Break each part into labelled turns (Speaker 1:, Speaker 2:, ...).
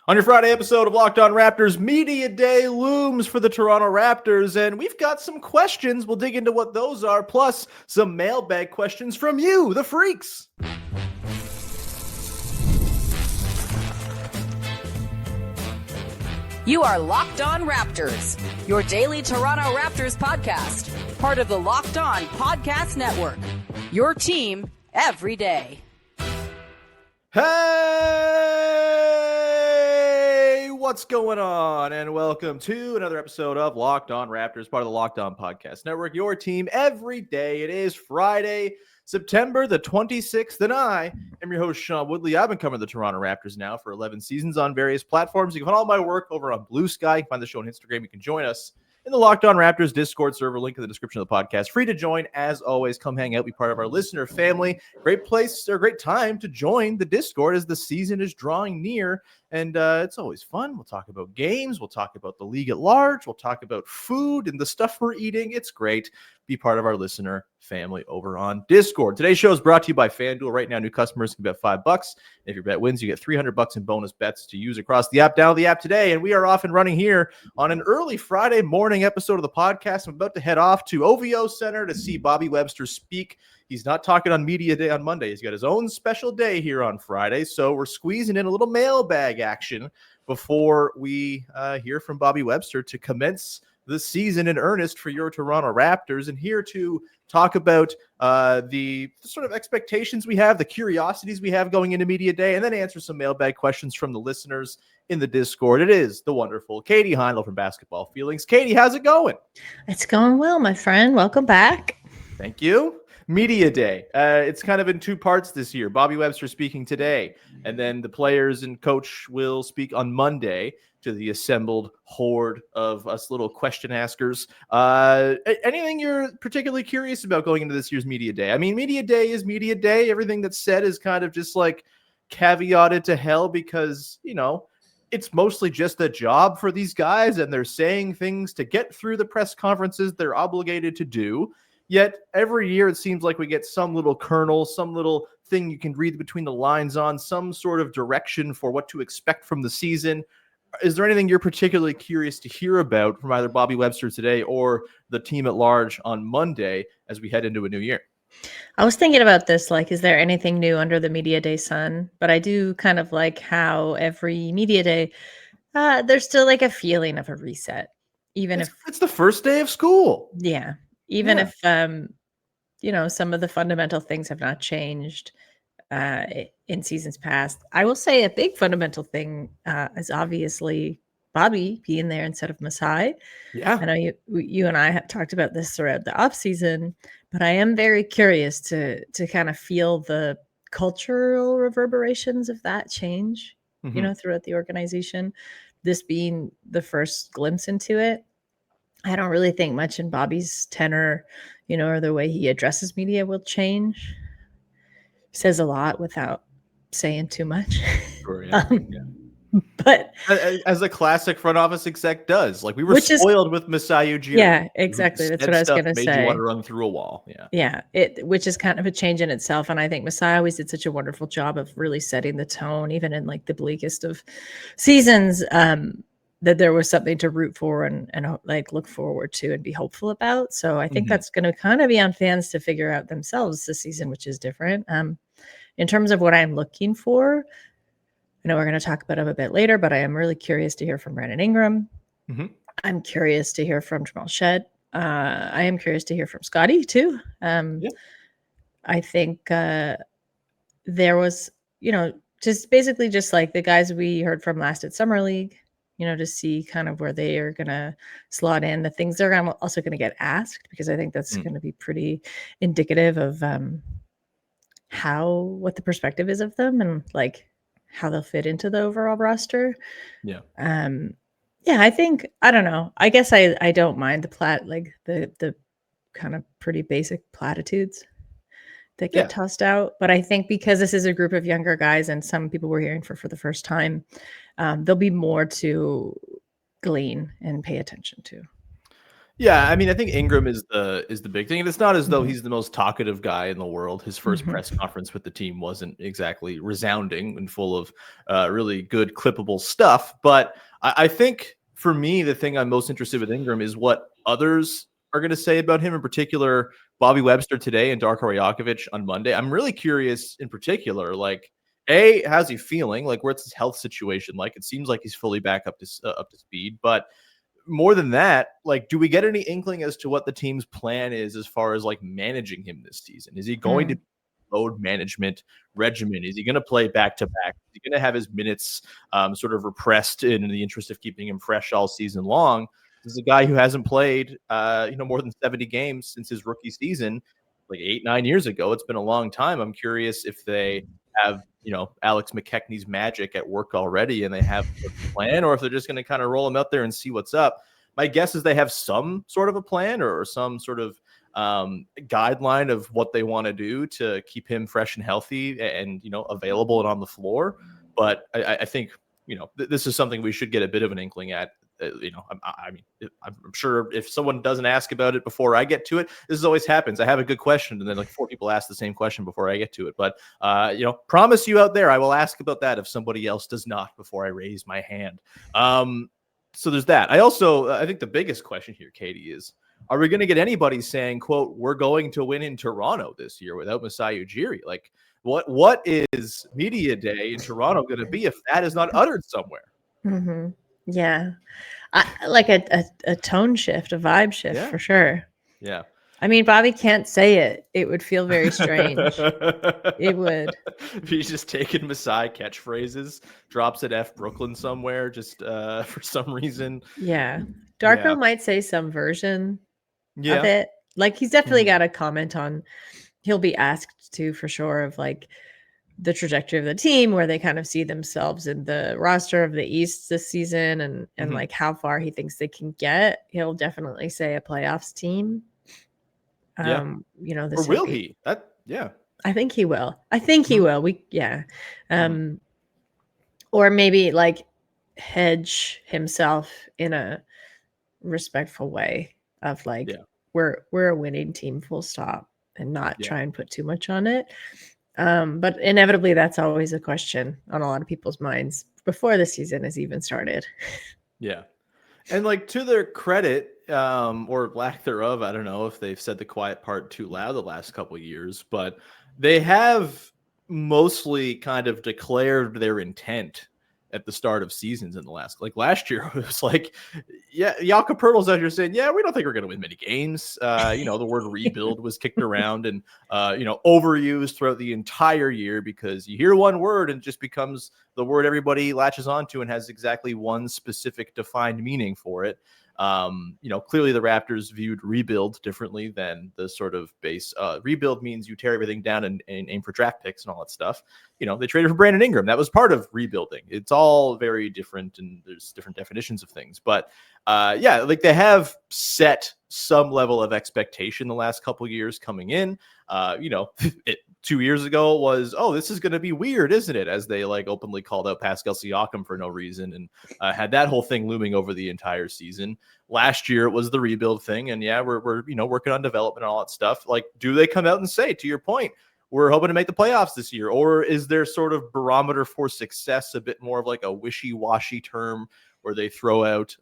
Speaker 1: On your Friday episode of Locked On Raptors, Media Day looms for the Toronto Raptors, and we've got some questions. We'll dig into what those are, plus some mailbag questions from you, the freaks.
Speaker 2: You are Locked On Raptors, your daily Toronto Raptors podcast, part of the Locked On Podcast Network, your team every day.
Speaker 1: Hey, what's going on? And welcome to another episode of Locked On Raptors, part of the Locked On Podcast Network, your team every day. It is Friday, September the 26th, and I am your host, Sean Woodley. I've been covering the Toronto Raptors now for 11 seasons on various platforms. You can find all my work over on Blue Sky. You can find the show on Instagram. You can join us in the Locked On Raptors Discord server, link in the description of the podcast. Free to join. As always, come hang out, be part of our listener family. Great place or great time to join the Discord as the season is drawing near. And it's always fun. We'll talk about games. We'll talk about the league at large. We'll talk about food and the stuff we're eating. It's great. Be part of our listener family over on Discord. Today's show is brought to you by FanDuel. Right now, new customers can bet $5. If your bet wins, you get $300 in bonus bets to use across the app. Download the app today, and we are off and running here on an early Friday morning episode of the podcast. I'm about to head off to OVO Center to see Bobby Webster speak. He's not talking on Media Day on Monday. He's got his own special day here on Friday, so we're squeezing in a little mailbag action before we hear from Bobby Webster to commence the season in earnest for your Toronto Raptors. And here to talk about the sort of expectations we have, the curiosities we have going into Media Day, and then answer some mailbag questions from the listeners in the Discord. It is the wonderful Katie Heindl from Basketball Feelings. Katie, how's it going?
Speaker 3: It's going well, my friend. Welcome back.
Speaker 1: Thank you. Media Day. It's kind of in two parts this year. Bobby Webster speaking today, and then the players and coach will speak on Monday to the assembled horde of us little question askers. Anything you're particularly curious about going into this year's Media Day? I mean, Media Day is Media Day. Everything that's said is kind of just like caveated to hell because, you know, it's mostly just a job for these guys, and they're saying things to get through the press conferences they're obligated to do. Yet every year it seems like we get some little kernel, some little thing you can read between the lines on, some sort of direction for what to expect from the season. Is there anything you're particularly curious to hear about from either Bobby Webster today or the team at large on Monday as we head into a new year?
Speaker 3: I was thinking about this, like, is there anything new under the Media Day sun? But I do kind of like how every Media Day, there's still like a feeling of a reset, even if
Speaker 1: it's the first day of school.
Speaker 3: Yeah. Even if, you know, some of the fundamental things have not changed in seasons past. I will say a big fundamental thing is obviously Bobby being there instead of Masai.
Speaker 1: Yeah.
Speaker 3: I know you and I have talked about this throughout the off season, but I am very curious to kind of feel the cultural reverberations of that change, you know, throughout the organization. This being the first glimpse into it. I don't really think much in Bobby's tenor, you know, or the way he addresses media will change. He says a lot without saying too much.
Speaker 1: Sure, yeah.
Speaker 3: But
Speaker 1: as a classic front office exec does, like we were spoiled with Masai Ujiri.
Speaker 3: Yeah, exactly. That's what I was going to say.
Speaker 1: Made you want to run through a wall.
Speaker 3: Yeah. Which is kind of a change in itself. And I think Masai always did such a wonderful job of really setting the tone, even in like the bleakest of seasons. That there was something to root for and like look forward to and be hopeful about. So I think that's going to kind of be on fans to figure out themselves this season, which is different. In terms of what I'm looking for, I know we're going to talk about him a bit later, but I am really curious to hear from Brandon Ingram. I'm curious to hear from Jamal Shed. I am curious to hear from Scotty too. I think there was, you know, just basically just like the guys we heard from last at Summer League, you know, to see kind of where they are going to slot in, the things they're also going to get asked, because I think that's going to be pretty indicative of what the perspective is of them and like how they'll fit into the overall roster. I think, I don't know. I guess I don't mind the kind of pretty basic platitudes that get tossed out. But I think because this is a group of younger guys and some people we're hearing for the first time, there'll be more to glean and pay attention to.
Speaker 1: Yeah, I mean, I think Ingram is the big thing, and it's not as though he's the most talkative guy in the world. His first press conference with the team wasn't exactly resounding and full of really good clippable stuff. But I think for me, the thing I'm most interested with Ingram is what others are going to say about him. In particular, Bobby Webster today and Darko Rajakovic on Monday. I'm really curious, in particular, like, how's he feeling? Like, what's his health situation like? It seems like he's fully back up to speed, but more than that, like, do we get any inkling as to what the team's plan is as far as like managing him this season? Is he going to load management regimen? Is he going to play back to back? Is he going to have his minutes sort of repressed in the interest of keeping him fresh all season long? This is a guy who hasn't played, more than 70 games since his rookie season, like 8-9 years ago. It's been a long time. I'm curious if they have, Alex McKechnie's magic at work already and they have a plan, or if they're just going to kind of roll him out there and see what's up. My guess is they have some sort of a plan or some sort of guideline of what they want to do to keep him fresh and healthy and, available and on the floor. But I think, this is something we should get a bit of an inkling at. I'm sure if someone doesn't ask about it before I get to it, this always happens. I have a good question, and then like 4 people ask the same question before I get to it. But promise you out there, I will ask about that if somebody else does not before I raise my hand. So there's that. I think the biggest question here, Katie, is: are we going to get anybody saying, "quote We're going to win in Toronto this year" without Masai Ujiri? Like, what is media day in Toronto going to be if that is not uttered somewhere?
Speaker 3: Mm-hmm. Yeah. Like a tone shift, a vibe shift for sure.
Speaker 1: Yeah.
Speaker 3: I mean, Bobby can't say it. It would feel very strange. It would.
Speaker 1: He's just taking Masai catchphrases, drops at F Brooklyn somewhere just for some reason.
Speaker 3: Yeah. Darko might say some version of it. Like, he's definitely got a comment on, he'll be asked to for sure, of like the trajectory of the team, where they kind of see themselves in the roster of the East this season, and like how far he thinks they can get. He'll definitely say a playoffs team. This
Speaker 1: or will he?
Speaker 3: I think he will. He will. Or maybe like hedge himself in a respectful way of like, we're a winning team, full stop, and not try and put too much on it. But inevitably, that's always a question on a lot of people's minds before the season has even started.
Speaker 1: Yeah. And like, to their credit, or lack thereof, I don't know if they've said the quiet part too loud the last couple of years, but they have mostly kind of declared their intent at the start of seasons in the last year. It was like, Jakob Poeltl's out here saying, we don't think we're going to win many games. The word rebuild was kicked around and, overused throughout the entire year, because you hear one word and it just becomes the word everybody latches onto and has exactly one specific defined meaning for it. Clearly the Raptors viewed rebuild differently than the sort of base. Rebuild means you tear everything down and aim for draft picks and all that stuff. They traded for Brandon Ingram. That was part of rebuilding. It's all very different, and there's different definitions of things. But like, they have set some level of expectation the last couple of years coming in. 2 years ago was, this is going to be weird, isn't it? As they like openly called out Pascal Siakam for no reason, and had that whole thing looming over the entire season. Last year it was the rebuild thing, and we're working on development and all that stuff. Like, do they come out and say, to your point, we're hoping to make the playoffs this year? Or is their sort of barometer for success a bit more of like a wishy-washy term where they throw out,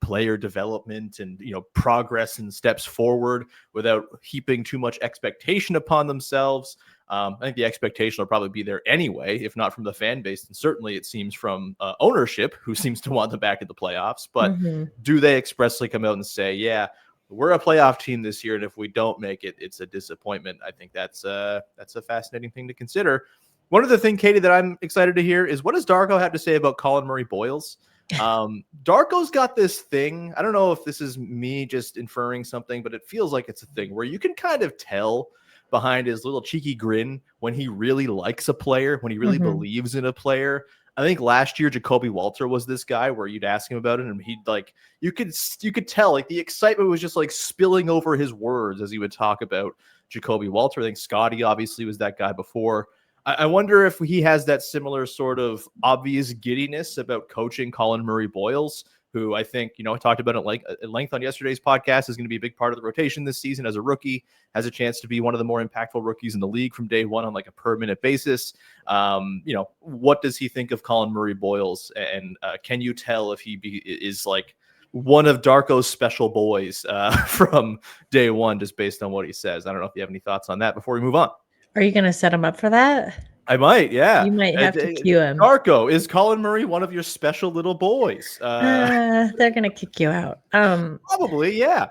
Speaker 1: player development and, progress and steps forward without heaping too much expectation upon themselves? I think the expectation will probably be there anyway, if not from the fan base. And certainly it seems from ownership, who seems to want them back at the playoffs. But do they expressly come out and say, we're a playoff team this year, and if we don't make it, it's a disappointment? I think that's a fascinating thing to consider. One other thing, Katie, that I'm excited to hear is, what does Darko have to say about Colin Murray-Boyles? Darko's got this thing. I don't know if this is me just inferring something, but it feels like it's a thing where you can kind of tell behind his little cheeky grin when he really likes a player, when he really believes in a player. I think last year Jacoby Walter was this guy where you'd ask him about it, and he'd like, you could tell like the excitement was just like spilling over his words as he would talk about Jacoby Walter. I think Scotty obviously was that guy before. I wonder if he has that similar sort of obvious giddiness about coaching Colin Murray-Boyles, who I think, I talked about it at length on yesterday's podcast, is going to be a big part of the rotation this season as a rookie, has a chance to be one of the more impactful rookies in the league from day one on like a per minute basis. What does he think of Colin Murray-Boyles? And can you tell if he is like one of Darko's special boys from day one, just based on what he says? I don't know if you have any thoughts on that before we move on.
Speaker 3: Are you going to set him up for that?
Speaker 1: I might, yeah.
Speaker 3: You might have to cue him.
Speaker 1: Darko, is Colin Murray one of your special little boys?
Speaker 3: They're going to kick you out.
Speaker 1: Probably, yeah.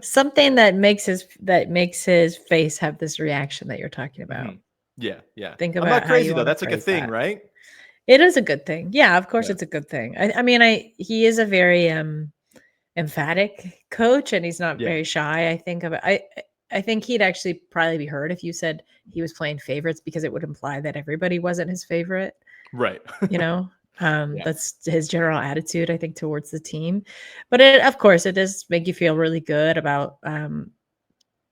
Speaker 3: Something that makes his face have this reaction that you're talking about.
Speaker 1: Mm-hmm. Yeah.
Speaker 3: Think about
Speaker 1: I'm not crazy,
Speaker 3: how
Speaker 1: though. That's like a thing, right?
Speaker 3: It is a good thing. Yeah, of course it's a good thing. I mean, he is a very emphatic coach, and he's not very shy. I think he'd actually probably be hurt if you said he was playing favorites, because it would imply that everybody wasn't his favorite.
Speaker 1: Right.
Speaker 3: That's his general attitude, I think, towards the team. But of course, it does make you feel really good about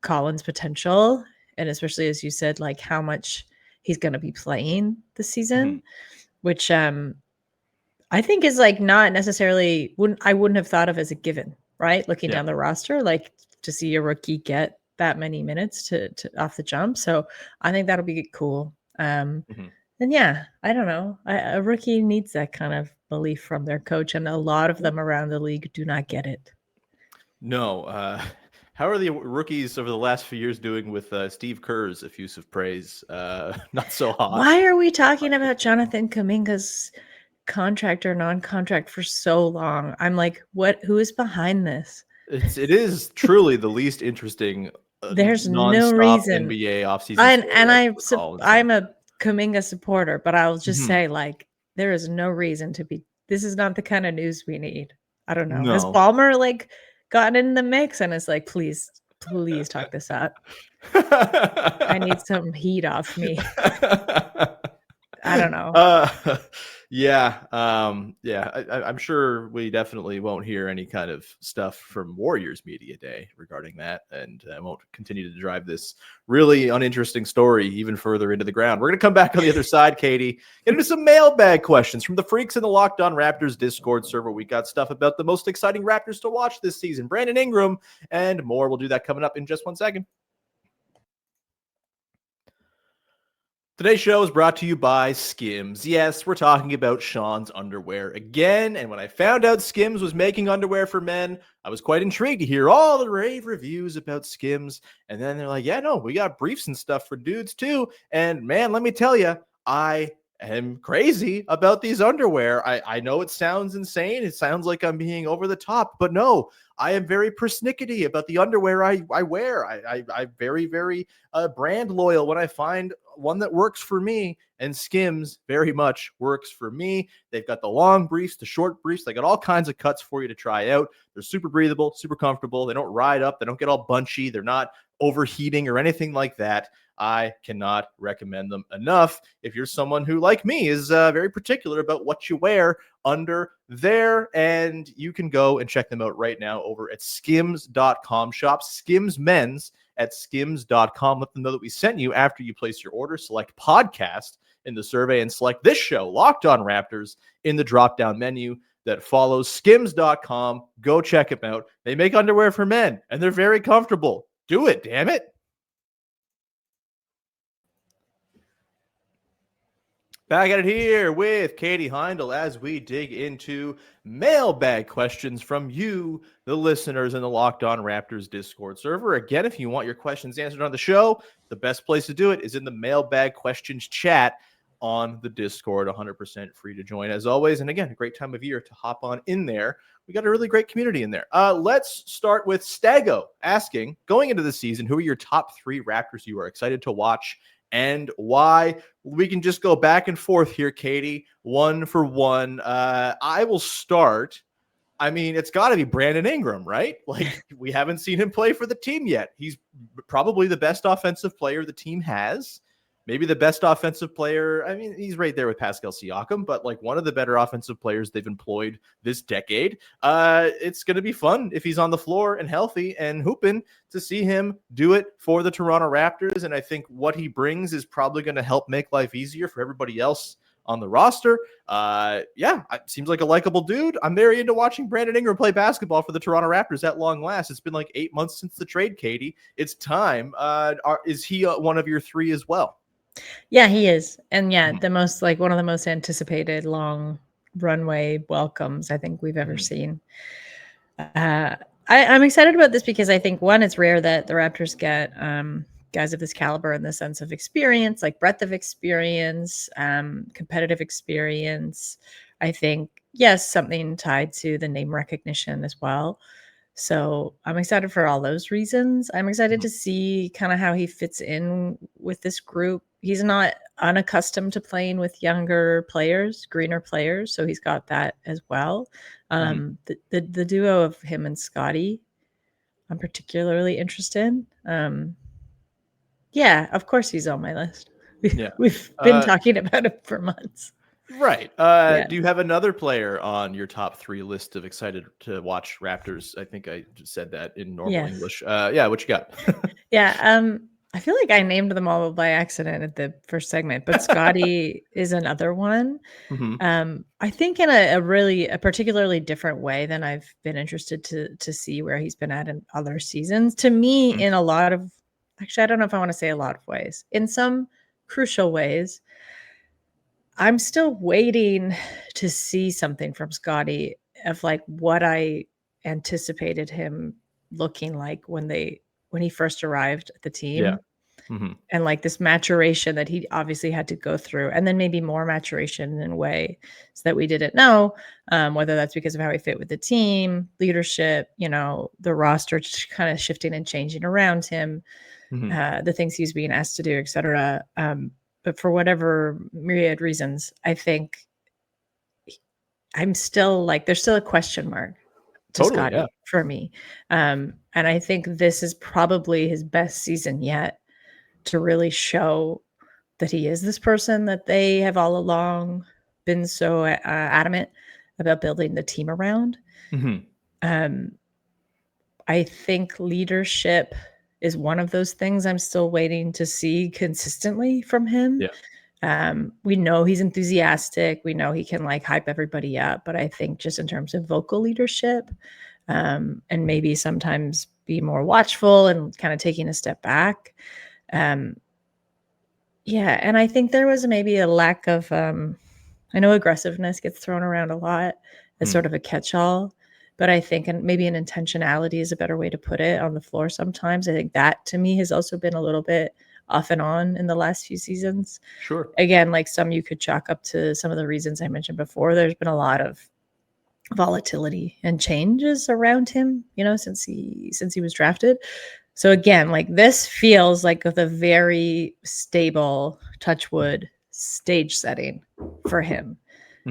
Speaker 3: Colin's potential. And especially, as you said, like how much he's going to be playing this season, which I think is like not necessarily, I wouldn't have thought of as a given, right? Looking down the roster, like to see a rookie get that many minutes to off the jump. So I think that'll be cool. And yeah, I don't know. A rookie needs that kind of belief from their coach, and a lot of them around the league do not get it.
Speaker 1: No. How are the rookies over the last few years doing with Steve Kerr's effusive praise? Not so hot.
Speaker 3: Why are we talking about Jonathan Kuminga's contract or non-contract for so long? I'm like, who is behind this?
Speaker 1: It is truly the least interesting.
Speaker 3: There's no reason
Speaker 1: NBA offseason.
Speaker 3: I'm a Kuminga supporter, but I'll just say, like, there is no reason to be. This is not the kind of news we need. I don't know. No. Has Ballmer like gotten in the mix and is like, please talk this up? I need some heat off me. I don't know.
Speaker 1: I'm sure we definitely won't hear any kind of stuff from Warriors Media Day regarding that, and I won't continue to drive this really uninteresting story even further into the ground. We're going to come back on the other side, Katie, get into some mailbag questions from the freaks in the Locked On Raptors Discord server. We got stuff about the most exciting Raptors to watch this season, Brandon Ingram, and more. We'll do that coming up in just 1 second. Today's show is brought to you by Skims. Yes, we're talking about Sean's underwear again. And when I found out Skims was making underwear for men, I was quite intrigued to hear all the rave reviews about Skims. And then they're like, yeah, no, we got briefs and stuff for dudes too. And man, let me tell you, I am crazy about these underwear. I know it sounds insane. It sounds like I'm being over the top, but no, I am very persnickety about the underwear I wear. I'm very, very brand loyal when I find one that works for me, and Skims very much works for me. They've got the long briefs, the short briefs. They got all kinds of cuts for you to try out. They're super breathable, super comfortable. They don't ride up. They don't get all bunchy. They're not overheating or anything like that. I cannot recommend them enough if you're someone who, like me, is very particular about what you wear under there. And you can go and check them out right now over at skims.com. Shop Skims Men's at skims.com. Let them know that we sent you after you place your order. Select podcast in the survey and select this show, Locked On Raptors, in the drop-down menu that follows. Skims.com. Go check them out. They make underwear for men, and they're very comfortable. Do it, damn it. Back at it here with Katie Heindl as we dig into mailbag questions from you, the listeners in the Locked On Raptors Discord server. Again, if you want your questions answered on the show, the best place to do it is in the mailbag questions chat on the Discord. 100% free to join as always. And again, a great time of year to hop on in there. We got a really great community in there. Let's start with Stago asking, going into the season, who are your top 3 Raptors you are excited to watch and why? We can just go back and forth here, Katie, one for one. I will start. I mean, it's got to be Brandon Ingram, right? Like, we haven't seen him play for the team yet. He's probably the best offensive player the team has. Maybe the best offensive player. I mean, he's right there with Pascal Siakam, but like one of the better offensive players they've employed this decade. It's going to be fun if he's on the floor and healthy and hooping to see him do it for the Toronto Raptors. And I think what he brings is probably going to help make life easier for everybody else on the roster. Seems like a likable dude. I'm very into watching Brandon Ingram play basketball for the Toronto Raptors at long last. It's been like 8 months since the trade, Katie. It's time. Is he one of your three as well?
Speaker 3: Yeah, he is. And yeah, one of the most anticipated long runway welcomes I think we've ever seen. I'm excited about this because I think, one, it's rare that the Raptors get guys of this caliber in the sense of experience, like breadth of experience, competitive experience. I think, yes, something tied to the name recognition as well. So I'm excited for all those reasons. I'm excited to see kind of how he fits in with this group. He's not unaccustomed to playing with younger players, greener players. So he's got that as well. The duo of him and Scotty, I'm particularly interested in. Yeah, of course he's on my list. We've been talking about him for months.
Speaker 1: Right. Do you have another player on your top 3 list of excited to watch Raptors? I think I just said that in normal English. What you got?
Speaker 3: I feel like I named them all by accident at the first segment, but Scotty is another one. I think in a particularly different way than I've been interested to see where he's been at in other seasons. To me, in a lot of, actually, I don't know if I want to say a lot of ways, in some crucial ways, I'm still waiting to see something from Scotty of like what I anticipated him looking like when he first arrived at the team.
Speaker 1: Yeah.
Speaker 3: And like this maturation that he obviously had to go through, and then maybe more maturation in ways that we didn't know, whether that's because of how he fit with the team, leadership, the roster kind of shifting and changing around him, the things he's being asked to do, et cetera. But for whatever myriad reasons, I think I'm still like, there's still a question mark to Scotty for me. And I think this is probably his best season yet to really show that he is this person that they have all along been so adamant about building the team around. I think leadership is one of those things I'm still waiting to see consistently from him. We know he's enthusiastic. We know he can like hype everybody up, but I think just in terms of vocal leadership, and maybe sometimes be more watchful and kind of taking a step back. And I think there was maybe a lack of, I know aggressiveness gets thrown around a lot as sort of a catch-all, but I think maybe an intentionality is a better way to put it on the floor sometimes. I think that to me has also been a little bit off and on in the last few seasons.
Speaker 1: Sure.
Speaker 3: Again, like some you could chalk up to some of the reasons I mentioned before. There's been a lot of volatility and changes around him, since he was drafted. So again, like this feels like the very stable, touch wood, stage setting for him.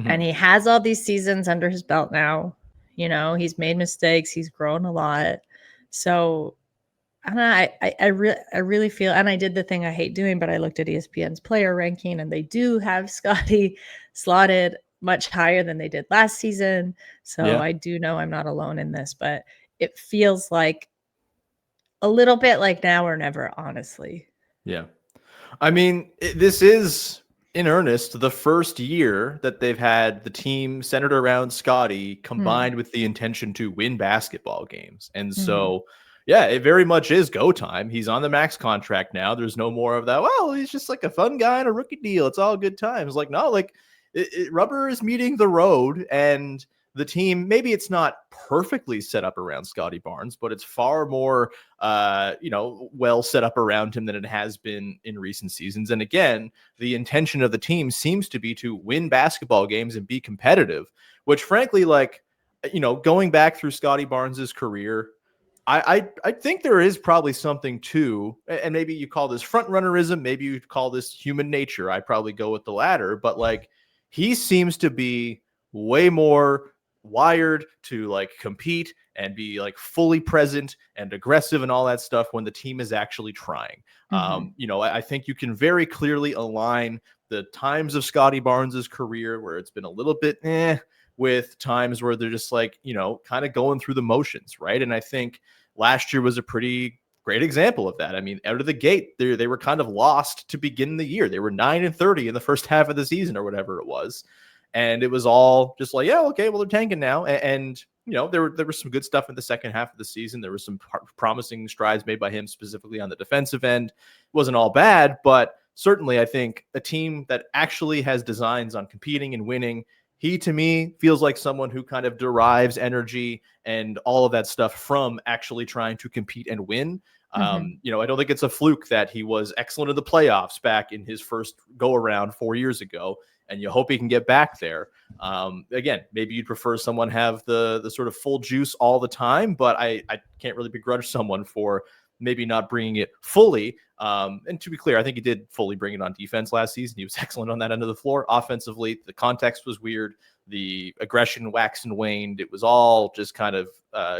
Speaker 3: And he has all these seasons under his belt now. He's made mistakes. He's grown a lot. So I really feel, and I did the thing I hate doing, but I looked at ESPN's player ranking, and they do have Scotty slotted much higher than they did last season. So I do know I'm not alone in this, but it feels like a little bit like now or never, honestly.
Speaker 1: Yeah. I mean, this is in earnest the first year that they've had the team centered around Scotty combined with the intention to win basketball games. And so, it very much is go time. He's on the max contract now. There's no more of that. Well, he's just like a fun guy on a rookie deal. It's all good times. Like, no, like rubber is meeting the road, and the team, maybe it's not perfectly set up around Scotty Barnes, but it's far more, well set up around him than it has been in recent seasons. And again, the intention of the team seems to be to win basketball games and be competitive, which frankly, like, going back through Scotty Barnes's career, I think there is probably something to, and maybe you call this front runnerism, maybe you call this human nature. I probably go with the latter, but like, he seems to be way more wired to like compete and be like fully present and aggressive and all that stuff when the team is actually trying. I think you can very clearly align the times of Scotty Barnes's career where it's been a little bit with times where they're just like, kind of going through the motions, right? And I think last year was a pretty great example of that. I mean, out of the gate, they were kind of lost to begin the year. They were 9-30 in the first half of the season or whatever it was. And it was all just like, yeah, okay, well, they're tanking now. And there was some good stuff in the second half of the season. There was some promising strides made by him specifically on the defensive end. It wasn't all bad, but certainly I think a team that actually has designs on competing and winning, he, to me, feels like someone who kind of derives energy and all of that stuff from actually trying to compete and win. I don't think it's a fluke that he was excellent in the playoffs back in his first go around 4 years ago. And you hope he can get back there. Again, maybe you'd prefer someone have the sort of full juice all the time, but I can't really begrudge someone for maybe not bringing it fully. And to be clear, I think he did fully bring it on defense last season. He was excellent on that end of the floor. Offensively, the context was weird. The aggression waxed and waned. It was all just kind of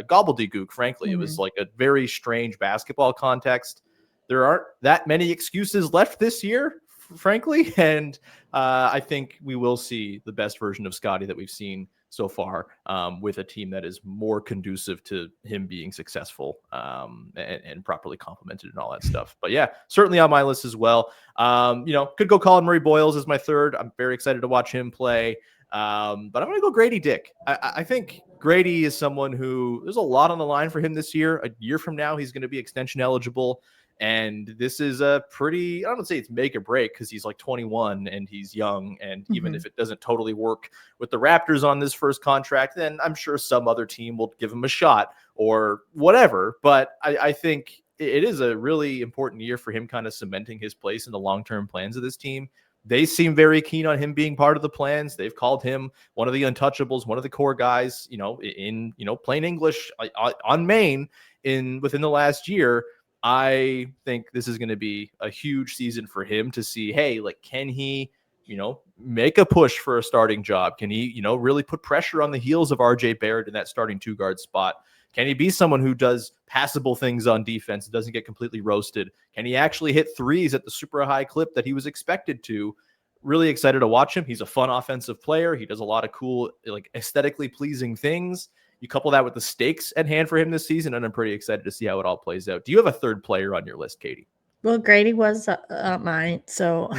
Speaker 1: gobbledygook, frankly. It was like a very strange basketball context. There aren't that many excuses left this year, frankly. And I think we will see the best version of Scottie that we've seen so far, with a team that is more conducive to him being successful, and properly complemented and all that stuff. But yeah, certainly on my list as well. Could go Colin Murray Boyles as my third. I'm very excited to watch him play. But I'm going to go Grady Dick. I think Grady is someone who there's a lot on the line for him this year. A year from now, he's going to be extension eligible. And this is a pretty, I don't say it's make or break because he's like 21 and he's young. And even if it doesn't totally work with the Raptors on this first contract, then I'm sure some other team will give him a shot or whatever. But I think it is a really important year for him kind of cementing his place in the long-term plans of this team. They seem very keen on him being part of the plans. They've called him one of the untouchables, one of the core guys, in plain English on Maine within the last year. I think this is going to be a huge season for him to see, hey, like, can he, make a push for a starting job? Can he, really put pressure on the heels of RJ Barrett in that starting 2-guard spot? Can he be someone who does passable things on defense, doesn't get completely roasted? Can he actually hit threes at the super high clip that he was expected to? Really excited to watch him. He's a fun offensive player. He does a lot of cool, like, aesthetically pleasing things. You couple that with the stakes at hand for him this season, and I'm pretty excited to see how it all plays out. Do you have a third player on your list, Katie?
Speaker 3: Well, Grady was mine. So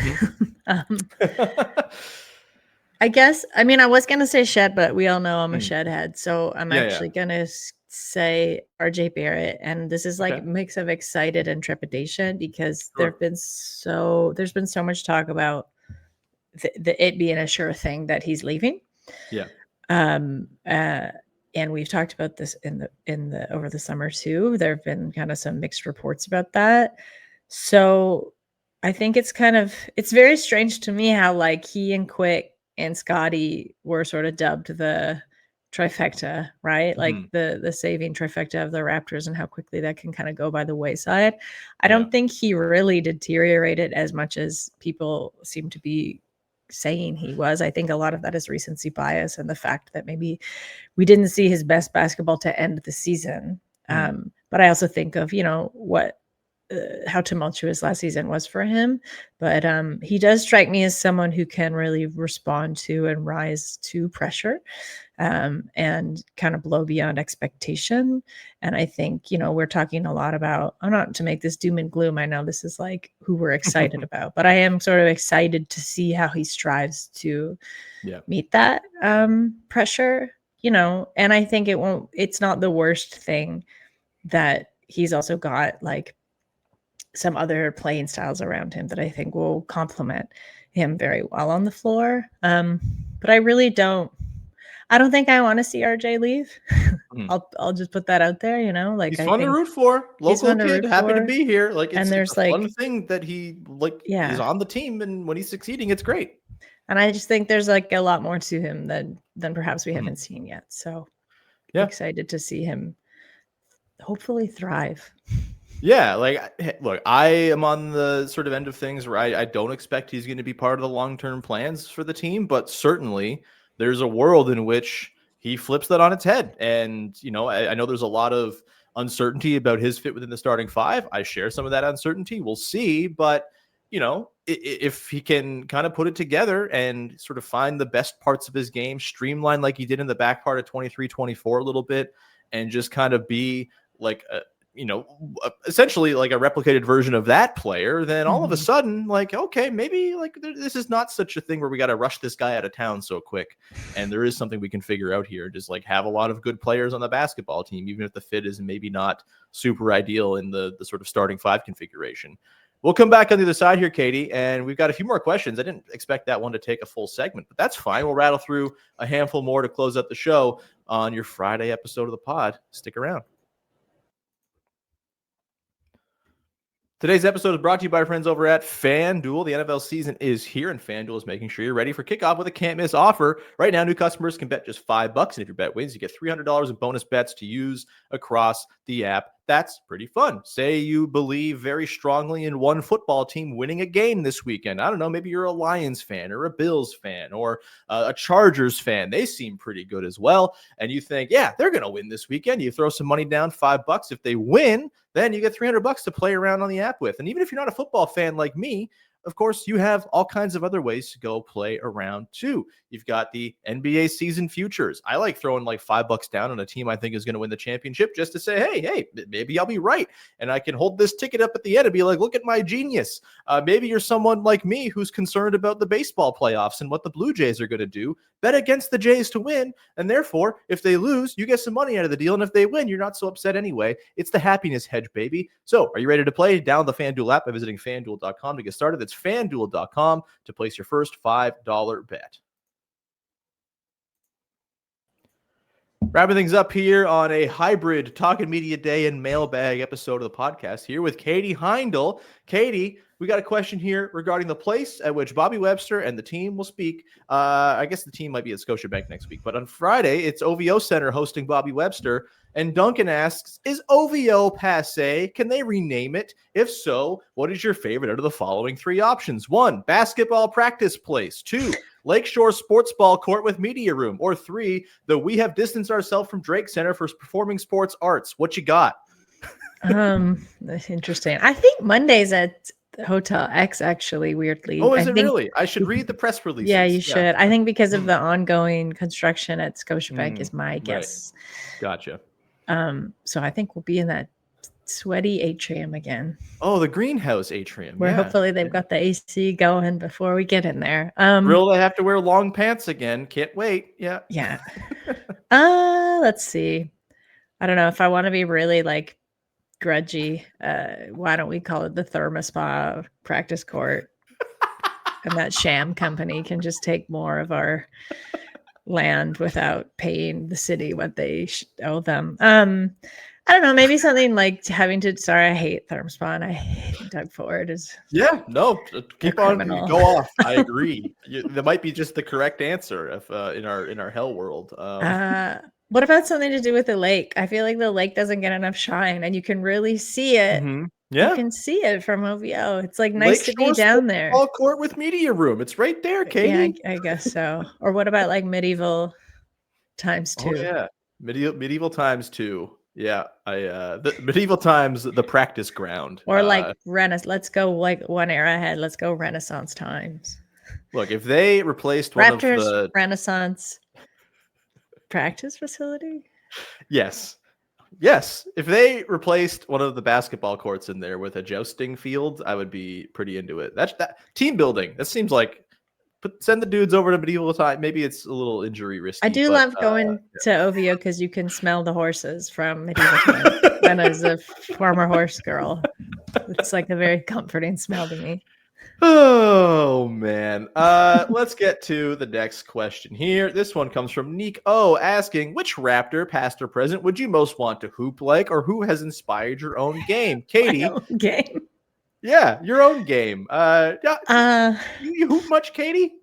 Speaker 3: I guess, I was going to say Shed, but we all know I'm a Shed head. So I'm actually going to say RJ Barrett. And this is like a mix of excited and trepidation because there's been so much talk about it being a sure thing that he's leaving.
Speaker 1: Yeah.
Speaker 3: And we've talked about this in the over the summer too. There have been kind of some mixed reports about that. So I think it's very strange to me how like he and Quick and Scottie were sort of dubbed the trifecta, right? Like the saving trifecta of the Raptors and how quickly that can kind of go by the wayside. I don't think he really deteriorated as much as people seem to be saying he was. I think a lot of that is recency bias and the fact that maybe we didn't see his best basketball to end the season. But I also think of, how tumultuous last season was for him. But he does strike me as someone who can really respond to and rise to pressure, and kind of blow beyond expectation. And I think, we're talking a lot about, I'm not to make this doom and gloom. I know this is like who we're excited about, but I am sort of excited to see how he strives to meet that pressure, and I think it's not the worst thing that he's also got like some other playing styles around him that I think will complement him very well on the floor. But I really don't think I want to see RJ leave. I'll just put that out there, like
Speaker 1: he's fun to root for. Local kid, happy to be here. Like,
Speaker 3: and there's
Speaker 1: a fun thing that he is on the team, and when he's succeeding, it's great.
Speaker 3: And I just think there's like a lot more to him than perhaps we haven't seen yet. So excited to see him hopefully thrive.
Speaker 1: Yeah, look, I am on the sort of end of things where I don't expect he's going to be part of the long-term plans for the team, but certainly there's a world in which he flips that on its head. And, I know there's a lot of uncertainty about his fit within the starting five. I share some of that uncertainty. We'll see. But, if he can kind of put it together and sort of find the best parts of his game, streamline like he did in the back part of 23-24 a little bit, and just kind of be like essentially like a replicated version of that player, then all of a
Speaker 3: Mhm.
Speaker 1: sudden, like, okay, maybe like this is not such a thing where we got to rush this guy out of town so quick. And there is something we can figure out here. Just like have a lot of good players on the basketball team, even if the fit is maybe not super ideal in the sort of starting five configuration. We'll come back on the other side here, Katie, and we've got a few more questions. I didn't expect that one to take a full segment, but that's fine. We'll rattle through a handful more to close out the show on your Friday episode of the pod. Stick around. Today's episode is brought to you by our friends over at FanDuel. The NFL season is here, and FanDuel is making sure you're ready for kickoff with a can't-miss offer. Right now, new customers can bet just $5, and if your bet wins, you get $300 in bonus bets to use across the app. That's pretty fun. Say you believe very strongly in one football team winning a game this weekend. I don't know, maybe you're a Lions fan or a Bills fan or a Chargers fan. They seem pretty good as well. And you think, yeah, they're going to win this weekend. You throw some money down, $5. If they win, then you get $300 to play around on the app with. And even if you're not a football fan like me, of course, you have all kinds of other ways to go play around too. You've got the NBA season futures. I like throwing like $5 down on a team I think is going to win the championship just to say, hey, maybe I'll be right. And I can hold this ticket up at the end and be like, look at my genius. Maybe you're someone like me who's concerned about the baseball playoffs and what the Blue Jays are going to do. Bet against the Jays to win. And therefore, if they lose, you get some money out of the deal. And if they win, you're not so upset anyway. It's the happiness hedge, baby. So are you ready to play? Download the FanDuel app by visiting FanDuel.com to get started. That's FanDuel.com to place your first $5 bet. Wrapping things up here on a hybrid Talking Media Day and Mailbag episode of the podcast here with Katie Heindl. Katie, we got a question here regarding the place at which Bobby Webster and the team will speak. I guess the team might be at Scotiabank next week, but on Friday, it's OVO Center hosting Bobby Webster. And Duncan asks, is OVO passé? Can they rename it? If so, what is your favorite out of the following three options? 1, basketball practice place. 2, Lakeshore Sports Ball Court with Media Room. Or 3, the We Have Distanced Ourselves from Drake Center for Performing Sports Arts. What you got?
Speaker 3: That's interesting. I think Monday's at Hotel X, actually, weirdly.
Speaker 1: Oh, is it really? I should read the press releases.
Speaker 3: Yeah, you should. I think because of the ongoing construction at Scotiabank is my guess.
Speaker 1: Right. Gotcha.
Speaker 3: So I think we'll be in that sweaty atrium again.
Speaker 1: Oh, the greenhouse atrium.
Speaker 3: Where hopefully they've got the AC going before we get in there.
Speaker 1: Will they have to wear long pants again? Can't wait. Yeah.
Speaker 3: Yeah. Let's see. I don't know if I want to be really like grudgy. Why don't we call it the Thermospa practice court? And that sham company can just take more of our land without paying the city what they owe them. I don't know, maybe something like having to, sorry, I hate Thermospa. I hate Doug Ford is.
Speaker 1: Yeah, no, keep on,
Speaker 3: criminal.
Speaker 1: go off. I agree. That might be just the correct answer if in our hell world.
Speaker 3: What about something to do with the lake? I feel like the lake doesn't get enough shine and you can really see it.
Speaker 1: Mm-hmm. Yeah.
Speaker 3: You can see it from OVO. It's like nice to be down there.
Speaker 1: Ball court with Media Room. It's right there, Katie.
Speaker 3: Yeah, I guess so. Or what about like medieval times 2?
Speaker 1: Oh, yeah. Medieval times 2. Yeah. The medieval times, the practice ground.
Speaker 3: Or like let's go like one era ahead. Let's go Renaissance times.
Speaker 1: Look, if they replaced one
Speaker 3: Raptors
Speaker 1: of the
Speaker 3: Renaissance practice facility.
Speaker 1: Yes. If they replaced one of the basketball courts in there with a jousting field, I would be pretty into it. That team building. That seems like send the dudes over to medieval time. Maybe it's a little injury risky.
Speaker 3: I do love going to OVO because you can smell the horses from medieval times. And as a former horse girl, it's like a very comforting smell to me.
Speaker 1: Oh man. Let's get to the next question here. This one comes from Nick O asking, which Raptor, past or present, would you most want to hoop like, or who has inspired your own game? Katie.
Speaker 3: My own game.
Speaker 1: Yeah, your own game. You hoop much, Katie?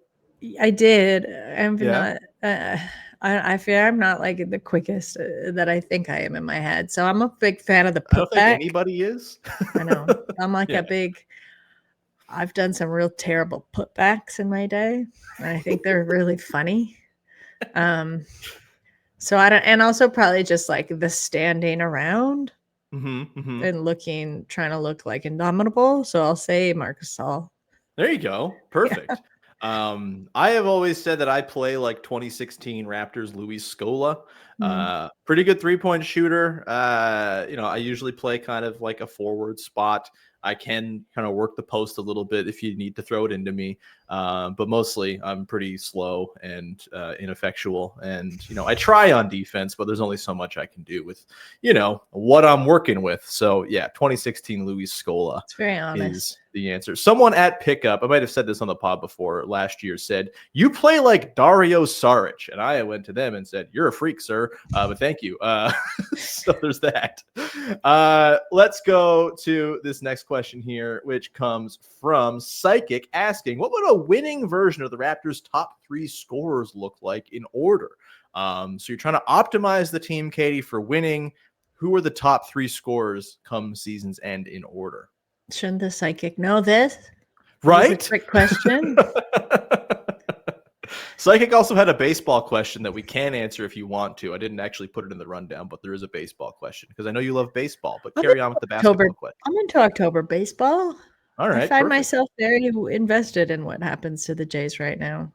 Speaker 3: I did. I'm not. I fear I'm not like the quickest that I think I am in my head. So I'm a big fan of the putback. I don't think
Speaker 1: anybody is.
Speaker 3: I know. I'm like a big. I've done some real terrible putbacks in my day, and I think they're really funny. So I don't, and also probably just like the standing around. And trying to look like indomitable. So I'll say Marcus Gasol.
Speaker 1: There you go. Perfect. I have always said that I play like 2016 Raptors Luis Scola.
Speaker 3: Mm.
Speaker 1: Pretty good 3-point shooter. I usually play kind of like a forward spot. I can kind of work the post a little bit if you need to throw it into me. But mostly I'm pretty slow and ineffectual. And, I try on defense, but there's only so much I can do with, what I'm working with. So, yeah, 2016 Luis Scola
Speaker 3: It's very honest.
Speaker 1: is the answer. Someone at Pickup, I might have said this on the pod before last year, said, "You play like Dario Saric." And I went to them and said, "You're a freak, sir. But thank you." So there's that. Let's go to this next question here, which comes from Psychic asking, what would a winning version of the Raptors' top 3 scorers look like in order? So you're trying to optimize the team, Katie, for winning. Who are the top 3 scorers come season's end in order?
Speaker 3: Shouldn't the psychic know this?
Speaker 1: Right?
Speaker 3: This is a trick question.
Speaker 1: Psychic also had a baseball question that we can answer if you want to. I didn't actually put it in the rundown, but there is a baseball question because I know you love baseball. But carry on with the basketball question.
Speaker 3: I'm into October baseball.
Speaker 1: All right.
Speaker 3: I find myself very invested in what happens to the Jays right now.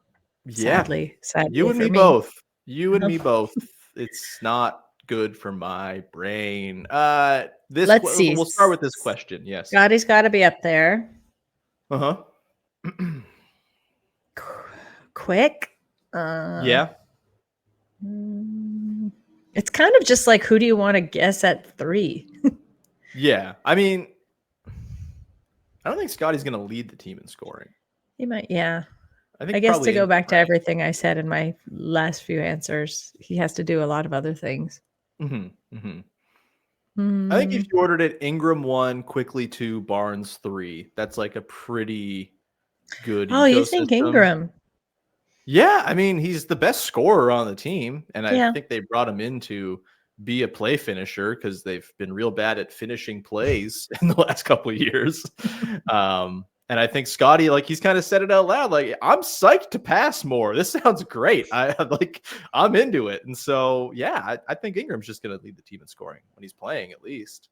Speaker 1: Yeah.
Speaker 3: Sadly
Speaker 1: You and me both. You and me both. It's not good for my brain.
Speaker 3: Let's see.
Speaker 1: We'll start with this question. Yes.
Speaker 3: Scotty's got to be up there.
Speaker 1: Uh-huh.
Speaker 3: Quick.
Speaker 1: Yeah.
Speaker 3: It's kind of just like, who do you want to guess at 3?
Speaker 1: Yeah. I mean, I don't think Scotty's going to lead the team in scoring.
Speaker 3: He might, yeah.
Speaker 1: I
Speaker 3: guess to go back to everything I said in my last few answers, he has to do a lot of other things.
Speaker 1: Mm-hmm. Mm-hmm. I think if you ordered it, Ingram 1, Quickly 2, Barnes 3. That's like a pretty good.
Speaker 3: Oh, you think Ingram?
Speaker 1: Yeah, I mean, he's the best scorer on the team, and I think they brought him in to be a play finisher because they've been real bad at finishing plays in the last couple of years. And I think Scotty, like, he's kind of said it out loud, like, I'm psyched to pass more. This sounds great. I'm into it. And so, yeah, I think Ingram's just going to lead the team in scoring when he's playing, at least.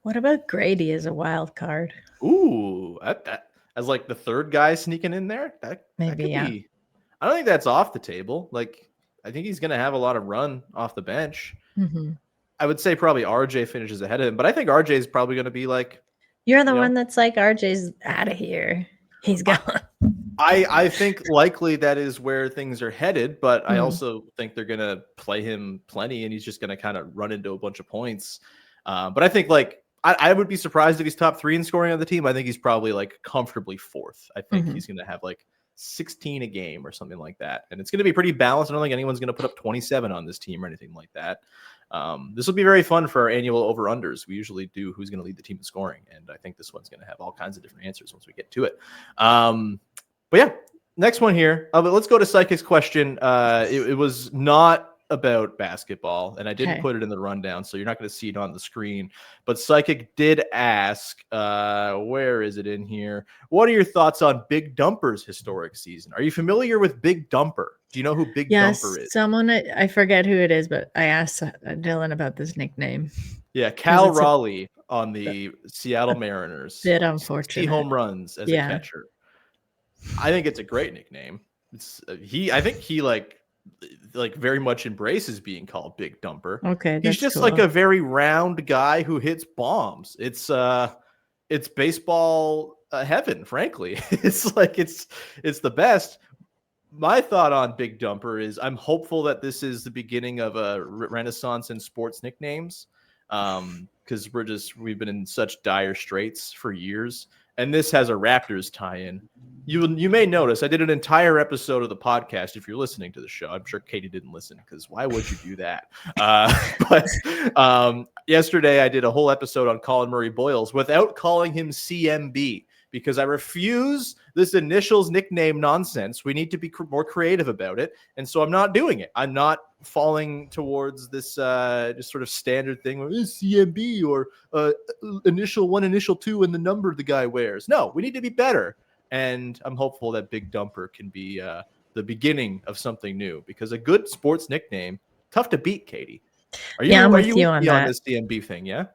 Speaker 3: What about Grady as a wild card?
Speaker 1: Ooh, that as like the third guy sneaking in there, that could be. I don't think that's off the table. Like, I think he's going to have a lot of run off the bench.
Speaker 3: Mm-hmm.
Speaker 1: I would say probably RJ finishes ahead of him, but I think RJ is probably going to be like.
Speaker 3: You're the one that's like, RJ's out of here. He's gone.
Speaker 1: I think likely that is where things are headed, but I also think they're going to play him plenty and he's just going to kind of run into a bunch of points. But I think like, I would be surprised if he's top 3 in scoring on the team. I think he's probably like comfortably 4th. I think he's going to have like 16 a game or something like that. And it's going to be pretty balanced. I don't think anyone's going to put up 27 on this team or anything like that. This will be very fun for our annual over-unders. We usually do who's going to lead the team in scoring. And I think this one's going to have all kinds of different answers once we get to it. But yeah, next one here. But let's go to Psychic's question. It was not about basketball, and I didn't put it in the rundown, so you're not going to see it on the screen. But Psychic did ask, where is it in here? What are your thoughts on Big Dumper's historic season? Are you familiar with Big Dumper? Do you know who Big Dumper is?
Speaker 3: Someone, I forget who it is, but I asked Dylan about this nickname.
Speaker 1: Yeah, Cal Raleigh on the Seattle Mariners.
Speaker 3: Bit unfortunate.
Speaker 1: 60 home runs as a catcher. I think it's a great nickname. I think he like very much embraces being called Big Dumper.
Speaker 3: Okay,
Speaker 1: he's just
Speaker 3: cool.
Speaker 1: like a very round guy who hits bombs. It's baseball heaven, frankly. It's like it's the best. My thought on Big Dumper is I'm hopeful that this is the beginning of a renaissance in sports nicknames, because we've been in such dire straits for years. And this has a Raptors tie-in. You may notice I did an entire episode of the podcast. If you're listening to the show, I'm sure Katie didn't listen because why would you do that? But yesterday I did a whole episode on Colin Murray Boyles without calling him CMB because I refuse this initials nickname nonsense. We need to be more creative about it. And so I'm not doing it. I'm not falling towards this just sort of standard thing where it's CMB or initial 1, initial 2, and the number the guy wears. No, we need to be better. And I'm hopeful that Big Dumper can be the beginning of something new because a good sports nickname, tough to beat, Katie. Are you
Speaker 3: I'm
Speaker 1: with
Speaker 3: you on
Speaker 1: this CMB thing? Yeah.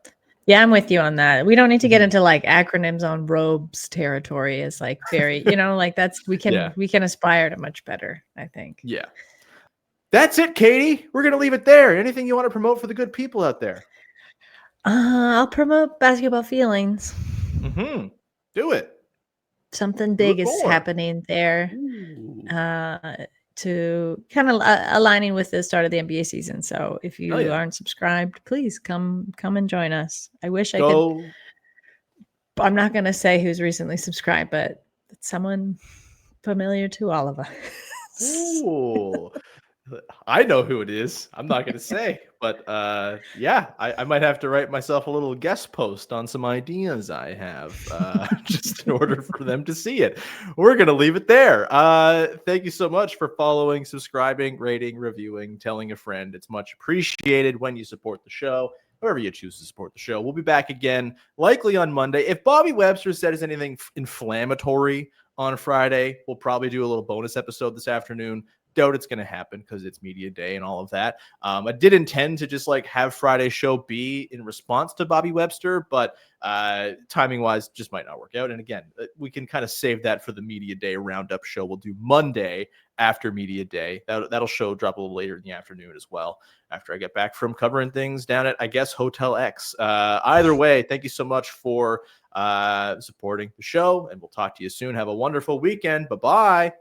Speaker 3: Yeah, I'm with you on that. We don't need to get
Speaker 1: Mhm.
Speaker 3: into like acronyms on robes territory. Is like very, like that's we
Speaker 1: Yeah.
Speaker 3: can aspire to much better, I think.
Speaker 1: Yeah. That's it, Katie. We're going to leave it there. Anything you want to promote for the good people out there?
Speaker 3: I'll promote basketball feelings.
Speaker 1: Mm-hmm. Do it.
Speaker 3: Something
Speaker 1: Do it
Speaker 3: big is
Speaker 1: more.
Speaker 3: happening there.
Speaker 1: Ooh.
Speaker 3: To kind of aligning with the start of the NBA season. So if you
Speaker 1: Oh, yeah.
Speaker 3: aren't subscribed, please come and join us. I wish I could.
Speaker 1: Go.
Speaker 3: I'm not going to say who's recently subscribed, but it's someone familiar to all of us.
Speaker 1: Ooh. I know who it is. I'm not going to say, but yeah, I might have to write myself a little guest post on some ideas I have just in order for them to see it. We're going to leave it there. Thank you so much for following, subscribing, rating, reviewing, telling a friend. It's much appreciated when you support the show. However you choose to support the show. We'll be back again, likely on Monday. If Bobby Webster says anything inflammatory on Friday, we'll probably do a little bonus episode this afternoon. Doubt it's going to happen because it's media day and all of that. I did intend to just like have Friday's show be in response to Bobby Webster, but timing wise just might not work out. And again, we can kind of save that for the media day roundup show. We'll do Monday after media day. That'll show drop a little later in the afternoon as well, after I get back from covering things down at, I guess, Hotel X. Either way, thank you so much for supporting the show, and we'll talk to you soon. Have a wonderful weekend. Bye-bye.